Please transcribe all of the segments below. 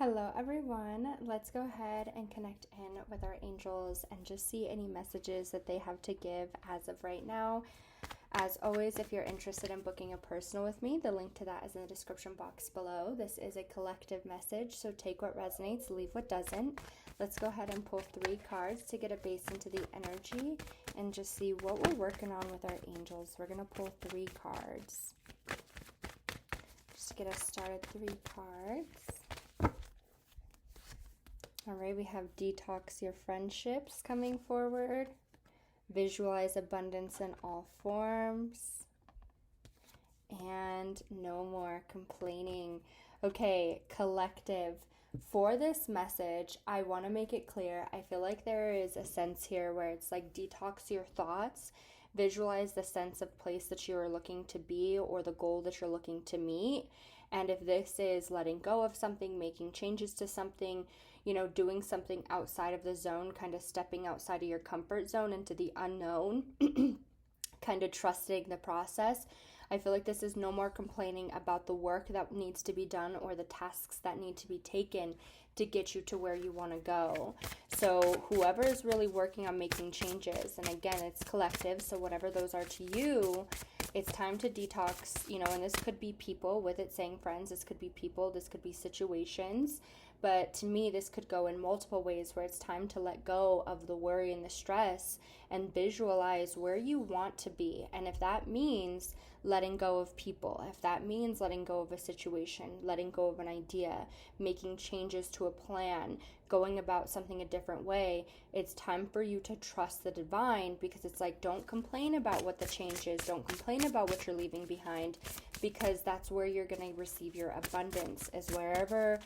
Hello, everyone. Let's go ahead and connect in with our angels and just see any messages that they have to give as of right now. As always, if you're interested in booking a personal with me, the link to that is in the description box below. This is a collective message, so take what resonates, leave what doesn't. Let's go ahead and pull 3 cards to get a base into the energy and just see what we're working on with our angels. We're going to pull 3 cards. Just to get us started, 3 cards. All right, we have detox your friendships coming forward. Visualize abundance in all forms. And no more complaining. Okay, collective. For this message, I want to make it clear. I feel like there is a sense here where it's like detox your thoughts. Visualize the sense of place that you are looking to be or the goal that you're looking to meet. And if this is letting go of something, making changes to something, doing something outside of the zone, kind of stepping outside of your comfort zone into the unknown, kind of trusting the process. I feel like this is no more complaining about the work that needs to be done or the tasks that need to be taken to get you to where you want to go. So whoever is really working on making changes, and again, it's collective, so whatever those are to you, it's time to detox, and this could be people, with it saying friends, this could be people, this could be situations. But to me, this could go in multiple ways where it's time to let go of the worry and the stress and visualize where you want to be. And if that means letting go of people, if that means letting go of a situation, letting go of an idea, making changes to a plan, going about something a different way, it's time for you to trust the divine, because it's like, don't complain about what the change is. Don't complain about what you're leaving behind, because that's where you're going to receive your abundance, is wherever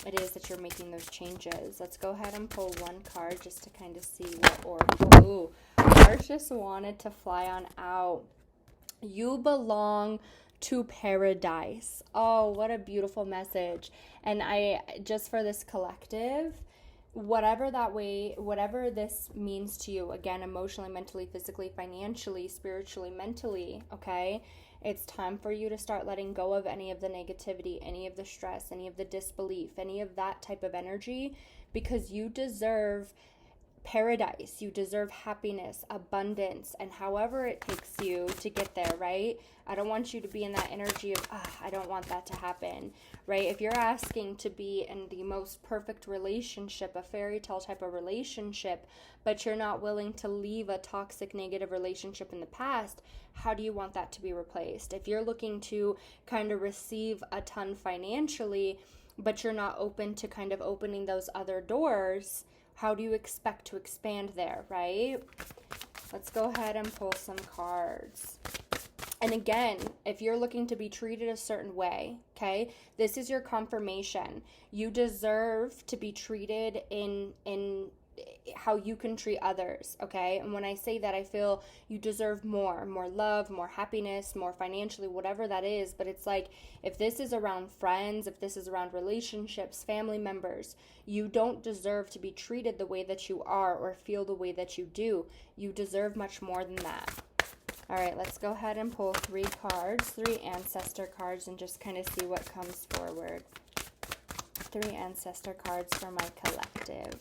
it is that you're making those changes. Let's go ahead and pull 1 card just to kind of see what oracle. Ooh, cards just wanted to fly on out. You belong to paradise. Oh, what a beautiful message. And I just, for this collective, whatever this means to you, again, emotionally, mentally, physically, financially, spiritually, mentally, okay? It's time for you to start letting go of any of the negativity, any of the stress, any of the disbelief, any of that type of energy, because you deserve paradise. You deserve happiness, abundance, and however it takes you to get there, right? I don't want you to be in that energy of, I don't want that to happen, right? If you're asking to be in the most perfect relationship, a fairy tale type of relationship, but you're not willing to leave a toxic, negative relationship in the past, how do you want that to be replaced? If you're looking to kind of receive a ton financially, but you're not open to kind of opening those other doors, how do you expect to expand there, right? Let's go ahead and pull some cards. And again, if you're looking to be treated a certain way, okay, this is your confirmation. You deserve to be treated in how you can treat others, okay? And when I say that, I feel you deserve more love, more happiness, more financially, whatever that is. But it's like, if this is around friends, if this is around relationships, family members, you don't deserve to be treated the way that you are or feel the way that you do. You deserve much more than that. All right, let's go ahead and pull 3 cards, 3 ancestor cards, and just kind of see what comes forward. 3 ancestor cards for my collective.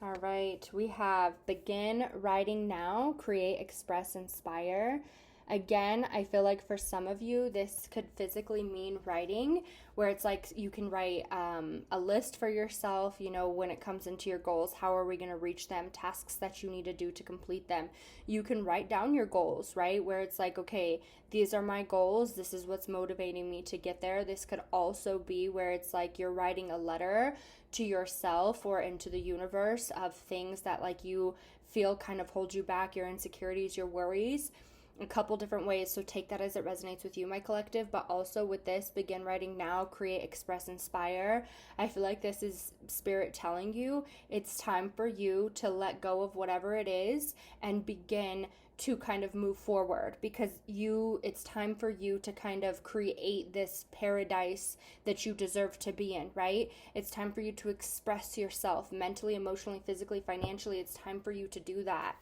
All right, we have begin writing now, create, express, inspire. Again, I feel like for some of you, this could physically mean writing, where it's like you can write a list for yourself, when it comes into your goals, how are we going to reach them, tasks that you need to do to complete them. You can write down your goals, right, where it's like, okay, these are my goals, this is what's motivating me to get there. This could also be where it's like you're writing a letter to yourself or into the universe of things that like you feel kind of hold you back, your insecurities, your worries. A couple different ways, so take that as it resonates with you, my collective. But also with this, begin writing now, create, express, inspire. I feel like this is spirit telling you it's time for you to let go of whatever it is and begin to kind of move forward, because it's time for you to kind of create this paradise that you deserve to be in, right? It's time for you to express yourself mentally, emotionally, physically, financially. It's time for you to do that.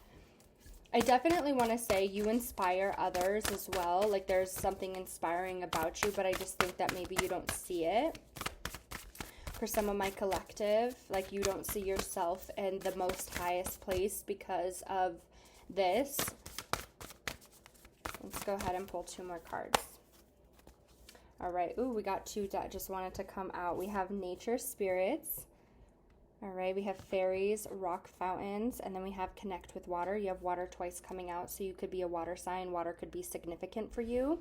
I definitely want to say you inspire others as well. Like there's something inspiring about you, but I just think that maybe you don't see it. For some of my collective, like you don't see yourself in the most highest place because of this. Let's go ahead and pull 2 more cards. All right. Ooh, we got 2 that just wanted to come out. We have nature spirits. All right. We have fairies, rock fountains, and then we have connect with water. You have water twice coming out, so you could be a water sign. Water could be significant for you.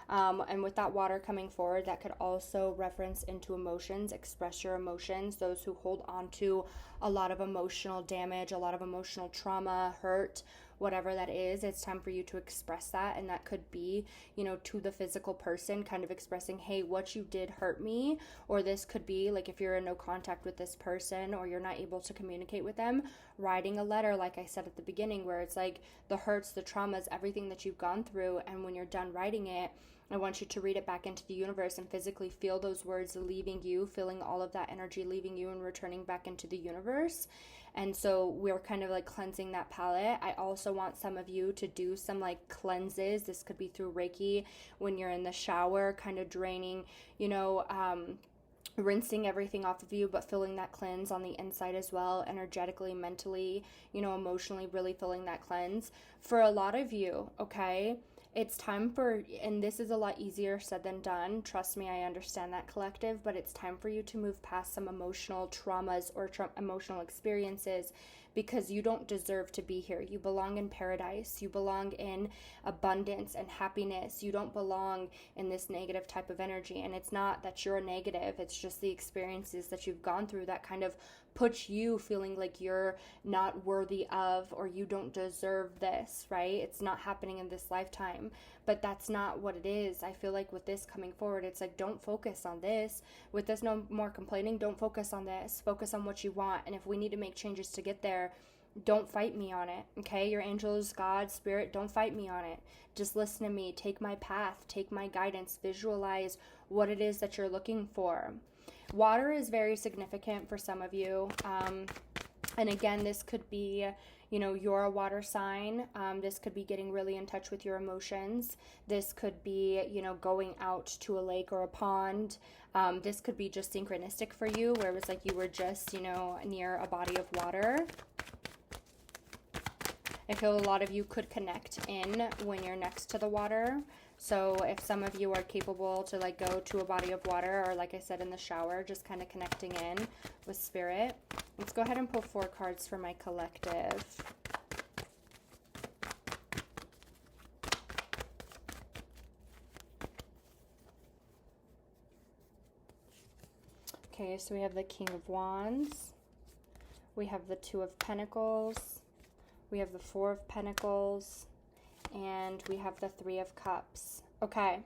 And with that water coming forward, that could also reference into emotions, express your emotions. Those who hold on to a lot of emotional damage, a lot of emotional trauma, hurt, whatever that is, it's time for you to express that. And that could be, you know, to the physical person, kind of expressing, hey, what you did hurt me. Or this could be like if you're in no contact with this person or you're not able to communicate with them, writing a letter, like I said at the beginning, where it's like the hurts, the traumas, everything that you've gone through. And when you're done writing it, I want you to read it back into the universe and physically feel those words leaving you, feeling all of that energy leaving you and returning back into the universe. And so we're kind of like cleansing that palette. I also want some of you to do some like cleanses. This could be through Reiki when you're in the shower, kind of draining, you know, rinsing everything off of you, but feeling that cleanse on the inside as well, energetically, mentally, you know, emotionally, really feeling that cleanse. For a lot of you, okay, it's time for, and this is a lot easier said than done. Trust me, I understand that, collective, but it's time for you to move past some emotional traumas or emotional experiences because you don't deserve to be here. You belong in paradise. You belong in abundance and happiness. You don't belong in this negative type of energy. And it's not that you're negative. It's just the experiences that you've gone through that kind of puts you feeling like you're not worthy of or you don't deserve this, right? It's not happening in this lifetime, but that's not what it is. I feel like with this coming forward, it's like, don't focus on this. With this no more complaining, don't focus on this. Focus on what you want. And if we need to make changes to get there, don't fight me on it, okay? Your angels, God, spirit, don't fight me on it. Just listen to me. Take my path. Take my guidance. Visualize what it is that you're looking for. Water is very significant for some of you. And again, this could be, you know, you're a water sign. This could be getting really in touch with your emotions. This could be, you know, going out to a lake or a pond. This could be just synchronistic for you, where it was like you were just, you know, near a body of water. I feel a lot of you could connect in when you're next to the water. So if some of you are capable to like go to a body of water or like I said in the shower, just kind of connecting in with spirit. Let's go ahead and pull 4 cards for my collective. Okay, so we have the King of Wands. We have the 2 of Pentacles. We have the 4 of Pentacles. And we have the 3 of Cups. Okay.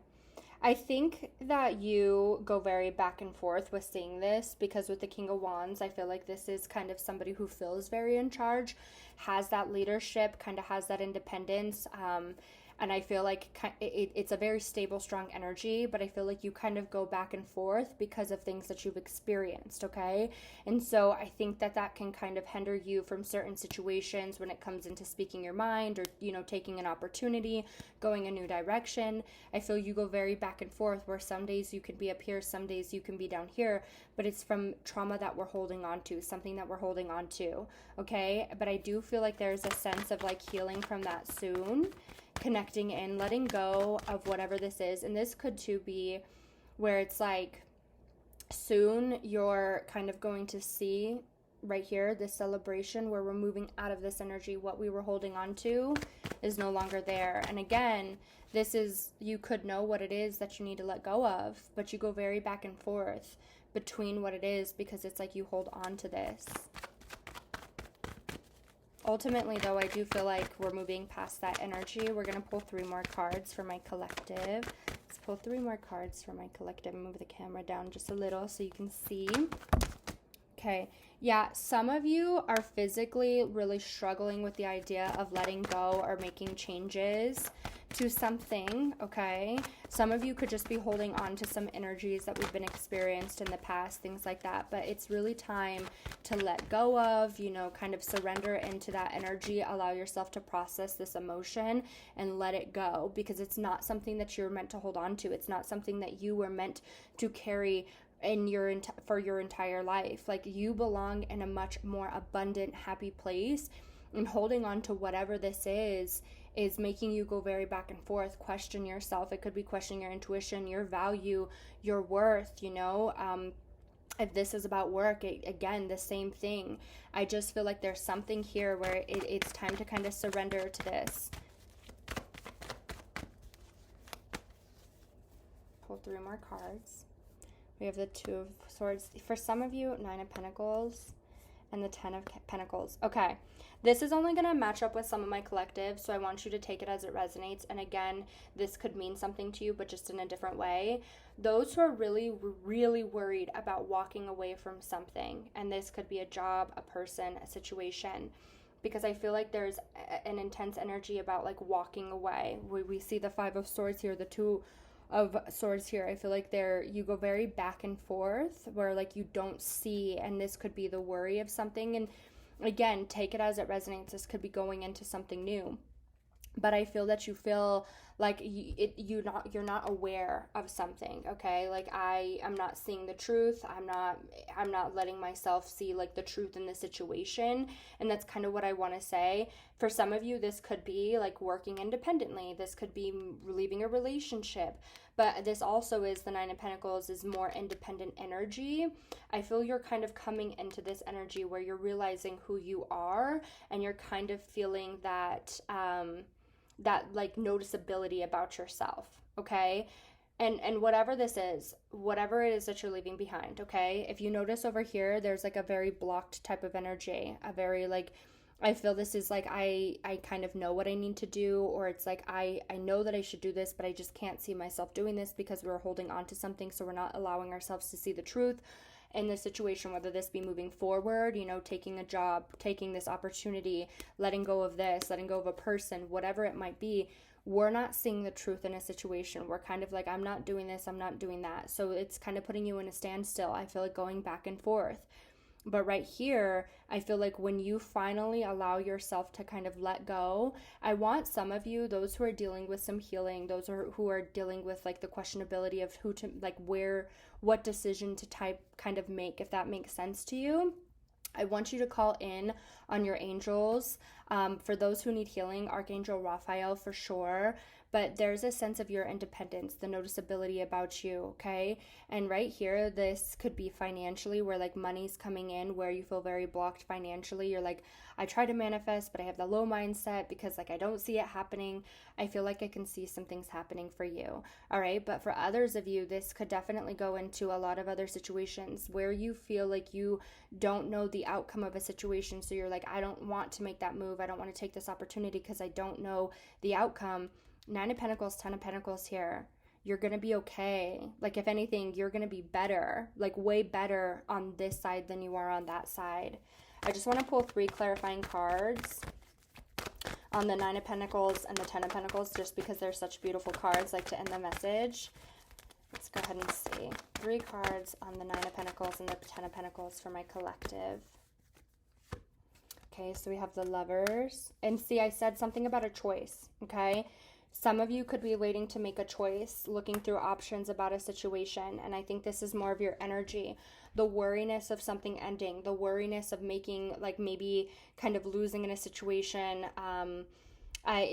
I think that you go very back and forth with seeing this because with the King of Wands, I feel like this is kind of somebody who feels very in charge, has that leadership, kind of has that independence. And I feel like it's a very stable, strong energy, but I feel like you kind of go back and forth because of things that you've experienced, okay? And so I think that that can kind of hinder you from certain situations when it comes into speaking your mind or, you know, taking an opportunity, going a new direction. I feel you go very back and forth where some days you can be up here, some days you can be down here, but it's from trauma that we're holding on to, something that we're holding on to, okay? But I do feel like there's a sense of like healing from that soon, connecting in, letting go of whatever this is. And this could too be where it's like soon you're kind of going to see right here this celebration where we're moving out of this energy. What we were holding on to is no longer there. And again, this is, you could know what it is that you need to let go of, but you go very back and forth between what it is because it's like you hold on to this. Ultimately, though, I do feel like we're moving past that energy. We're going to pull 3 more cards for my collective. Let's pull 3 more cards for my collective and move the camera down just a little so you can see. Okay. Yeah, some of you are physically really struggling with the idea of letting go or making changes to something, okay? Some of you could just be holding on to some energies that we've been experienced in the past, things like that. But it's really time to let go of, you know, kind of surrender into that energy, allow yourself to process this emotion and let it go, because it's not something that you're meant to hold on to. It's not something that you were meant to carry in for your entire life. Like, you belong in a much more abundant, happy place, and holding on to whatever this is making you go very back and forth, question yourself. It could be questioning your intuition, your value, your worth, you know. If this is about work, again, the same thing. I just feel like there's something here where it's time to kind of surrender to this. Pull 3 more cards. We have the 2 of Swords. For some of you, 9 of Pentacles and the 10 of Pentacles. Okay. This is only going to match up with some of my collective, so I want you to take it as it resonates. And again, this could mean something to you, but just in a different way. Those who are really, really worried about walking away from something, and this could be a job, a person, a situation, because I feel like there's an intense energy about like walking away. We see the 5 of Swords here, the 2 of Swords here. I feel like you go very back and forth where like you don't see, and this could be the worry of something. And again, take it as it resonates. This could be going into something new. But I feel that you feel like you're not aware of something, okay? Like I'm not seeing the truth. I'm not letting myself see like the truth in the situation. And that's kind of what I want to say. For some of you, this could be like working independently. This could be leaving a relationship. But this also is the 9 of Pentacles, is more independent energy. I feel you're kind of coming into this energy where you're realizing who you are, and you're kind of feeling that that like noticeability about yourself, okay? And whatever this is, whatever it is that you're leaving behind, okay? If you notice over here, there's like a very blocked type of energy, a very like, I feel this is like I kind of know what I need to do, or it's like I know that I should do this, but I just can't see myself doing this because we're holding on to something, so we're not allowing ourselves to see the truth in this situation, whether this be moving forward, you know, taking a job, taking this opportunity, letting go of this, letting go of a person, whatever it might be. We're not seeing the truth in a situation. We're kind of like, I'm not doing this, I'm not doing that. So it's kind of putting you in a standstill. I feel like going back and forth. But right here, I feel like when you finally allow yourself to kind of let go, I want some of you, those who are dealing with some healing, those who are dealing with like the questionability of who to, like what decision to kind of make, if that makes sense to you. I want you to call in on your angels. For those who need healing, Archangel Raphael for sure. But there's a sense of your independence, the noticeability about you, okay? And right here, this could be financially, where like money's coming in, where you feel very blocked financially. You're like, I try to manifest, but I have the low mindset because like I don't see it happening. I feel like I can see some things happening for you, all right? But for others of you, this could definitely go into a lot of other situations where you feel like you don't know the outcome of a situation. So you're like, I don't want to make that move. I don't want to take this opportunity because I don't know the outcome. 9 of Pentacles, 10 of Pentacles here. You're going to be okay. Like, if anything, you're going to be better, like way better on this side than you are on that side. I just want to pull 3 clarifying cards on the 9 of Pentacles and the 10 of Pentacles, just because they're such beautiful cards, like to end the message. Let's go ahead and see. 3 cards on the 9 of Pentacles and the 10 of Pentacles for my collective. Okay, so we have the Lovers. And see, I said something about a choice, okay? Some of you could be waiting to make a choice, looking through options about a situation. And I think this is more of your energy. The worriness of something ending, the worriness of making, like maybe kind of losing in a situation.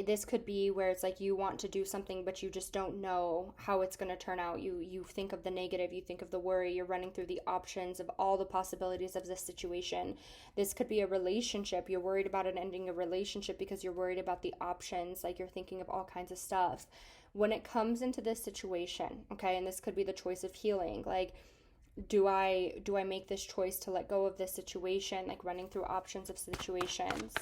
This could be where it's like you want to do something, but you just don't know how it's going to turn out. You think of the negative, you think of the worry, you're running through the options of all the possibilities of this situation. This could be a relationship. You're worried about it ending a relationship because you're worried about the options, like you're thinking of all kinds of stuff. When it comes into this situation, okay, and this could be the choice of healing, like, do I make this choice to let go of this situation, like running through options of situations?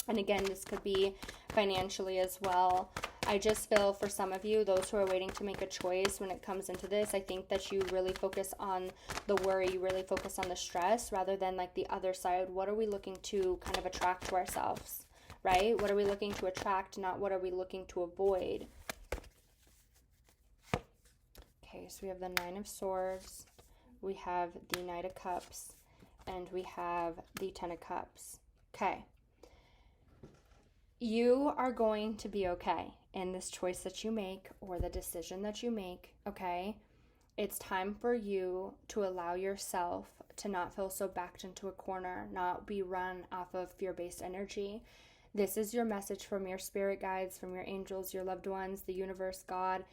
And again, this could be financially as well. I just feel for some of you, those who are waiting to make a choice when it comes into this, I think that you really focus on the worry, you really focus on the stress rather than like the other side. What are we looking to kind of attract to ourselves? right? What are we looking to attract, not what are we looking to avoid? Okay, so we have the Nine of Swords, we have the Knight of Cups, and we have the Ten of Cups. Okay. You are going to be okay in this choice that you make or the decision that you make, okay? It's time for you to allow yourself to not feel so backed into a corner, not be run off of fear-based energy. This is your message from your spirit guides, from your angels, your loved ones, the universe, God.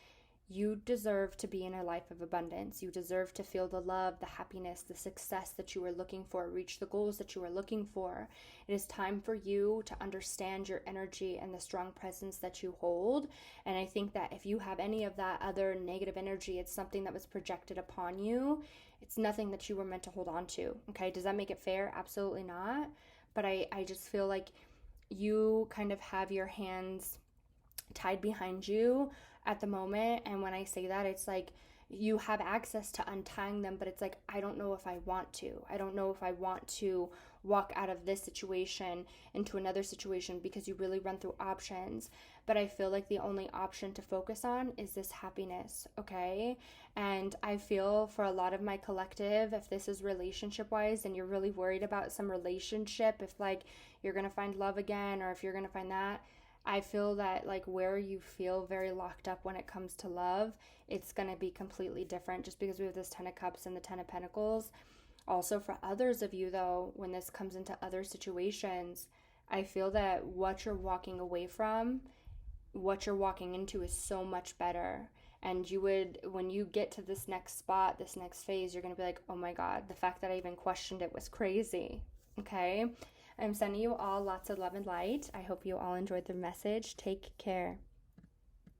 You deserve to be in a life of abundance. You deserve to feel the love, the happiness, the success that you are looking for, reach the goals that you are looking for. It is time for you to understand your energy and the strong presence that you hold. And I think that if you have any of that other negative energy, it's something that was projected upon you. It's nothing that you were meant to hold on to. Okay, does that make it fair? Absolutely not. But I just feel like you kind of have your hands tied behind you at the moment. And when I say that, it's like you have access to untying them, but it's like, I don't know if I want to. I don't know if I want to walk out of this situation into another situation, because you really run through options. But I feel like the only option to focus on is this happiness, okay? And I feel for a lot of my collective, if this is relationship wise and you're really worried about some relationship, if like you're gonna find love again, or if you're gonna find that, I feel that like where you feel very locked up when it comes to love, it's going to be completely different, just because we have this Ten of Cups and the Ten of Pentacles. Also for others of you though, when this comes into other situations, I feel that what you're walking away from, what you're walking into is so much better. And you would, when you get to this next spot, this next phase, you're going to be like, oh my God, the fact that I even questioned it was crazy. Okay? I'm sending you all lots of love and light. I hope you all enjoyed the message. Take care.